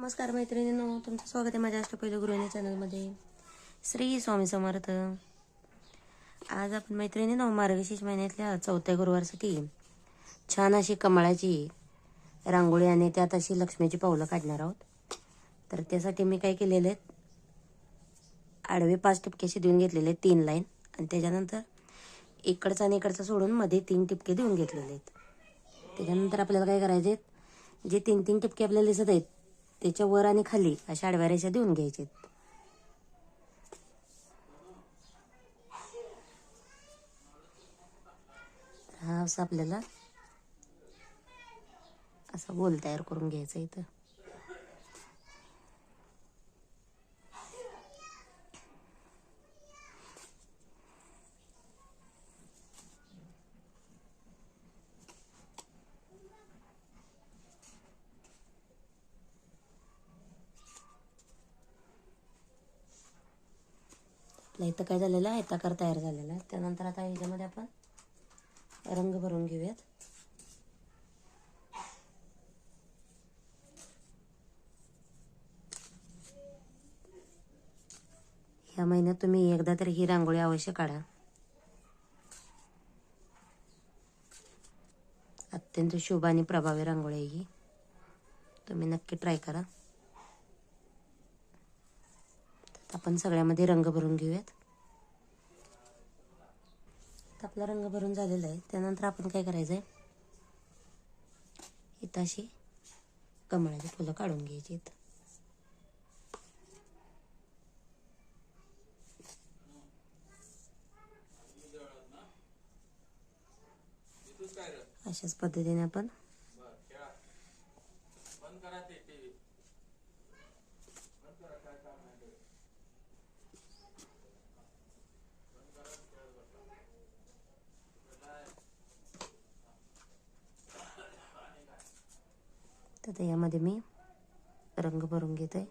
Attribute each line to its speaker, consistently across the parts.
Speaker 1: नमस्कार मैत्रिणींनो, तुमचं स्वागत आहे माझ्या अष्टपैलू गृहिणी चॅनलमध्ये. श्री स्वामी समर्थ. आज आपण मैत्रिणींनो मार्गशीर्ष महिन्यातल्या चौथ्या गुरुवारसाठी छान अशी कमळाची रांगोळी आणि त्यात अशी लक्ष्मीची पावलं काढणार आहोत. तर त्यासाठी मी काय केलेले आहेत, आडवे 5 टिपके असे देऊन घेतलेले आहेत 3 लाईन, आणि त्याच्यानंतर इकडचा आणि इकडचा सोडून मध्ये 3 टिपके देऊन घेतलेले आहेत. त्याच्यानंतर आपल्याला काय करायचे आहेत, जे 3-3 टिपके आपल्याला दिसत आहेत त्याच्या वर आणि खाली अशा आडव्या रेषा देऊन घ्यायचे. हा असं आपल्याला असा गोल तयार करून घ्यायचा इथं. आपल्या इथं काय झालेलं आहे, आयताकार तयार झालेला आहे. त्यानंतर आता ह्याच्यामध्ये आपण रंग भरून घेऊयात. ह्या महिन्यात तुम्ही एकदा तरी ही रांगोळी अवश्य काढा. अत्यंत शुभ आणि प्रभावी रांगोळी आहे ही, तुम्ही नक्की ट्राय करा. आपण सगळ्यामध्ये रंग भरून घेऊयात. आपला रंग भरून झालेला आहे. त्यानंतर आपण काय करायचं आहे, इथं अशी कमळाची फुलं काढून घ्यायची. अशाच पद्धतीने आपण तर यामध्ये मी रंग भरून घेत आहे.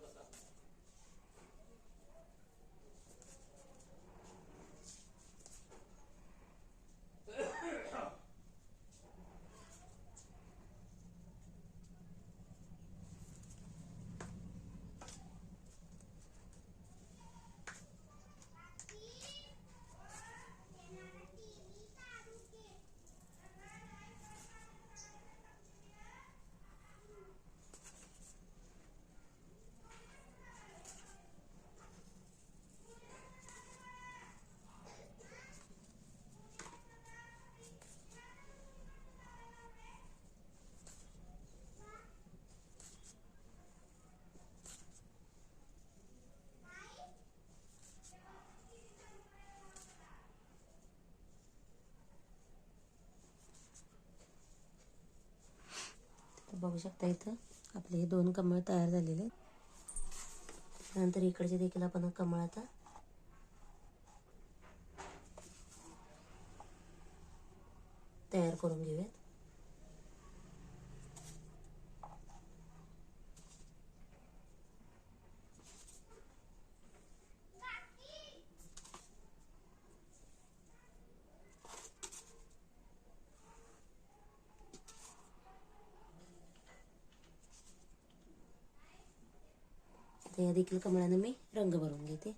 Speaker 1: बघू शकता इथं आपले हे 2 कमळ तयार झालेले आहेत. नंतर इकडचे देखील आपण कमळ आता तयार करून घेऊयात. या देखील कमळाने मी रंग भरून घेते.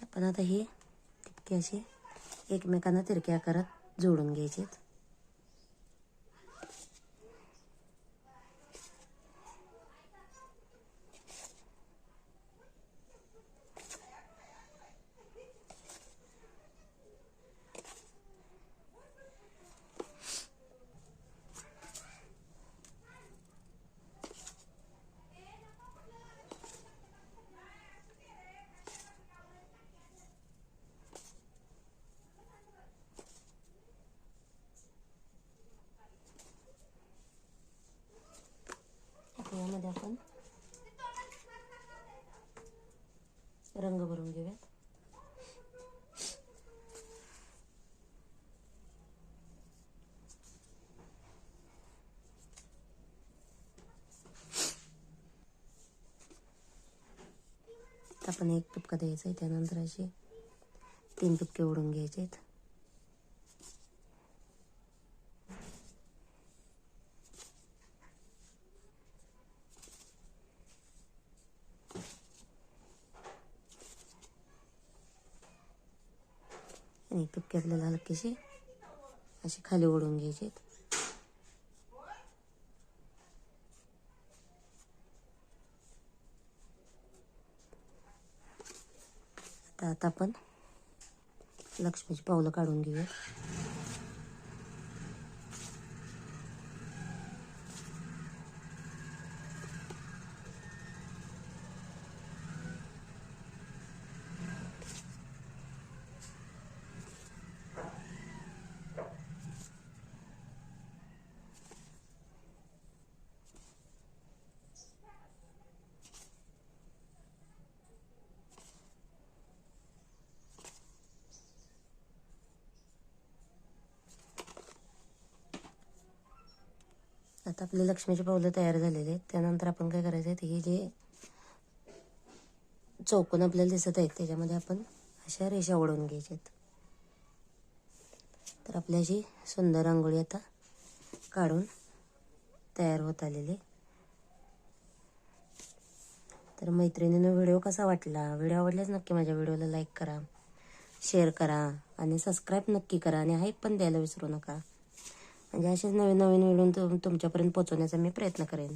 Speaker 1: आपण आता हे टिपके असे एकमेकांना तिरक्या आकारात जोडून घ्यायचे. यामध्ये आपण रंग भरून घेऊयात. आपण एक टिपका द्यायचा आहे, त्यानंतर असे 3 टिपके ओढून घ्यायचे आहेत. आणि तुपकी आपल्याला हलकीशी अशी खाली ओढून घ्यायची. आता आपण लक्ष्मीची पावलं काढून घेऊया. आता आपले लक्ष्मीची पावलं तयार झालेले आहेत. त्यानंतर आपण काय करायचं आहे, हे जे चौकोन आपल्याला दिसत आहेत त्याच्यामध्ये आपण अशा रेषा ओढून घ्यायच्यात. तर आपली अशी सुंदर रांगोळी आता काढून तयार होत आलेली. तर मैत्रिणींनो, व्हिडिओ कसा वाटला? व्हिडिओ आवडल्यास नक्की माझ्या व्हिडिओला लाईक करा, शेअर करा आणि सबस्क्राईब नक्की करा आणि हाईप पण द्यायला विसरू नका. म्हणजे असेच नवीन नवीन व्हिडिओ तुमच्यापर्यंत पोहोचवण्याचा मी प्रयत्न करेन.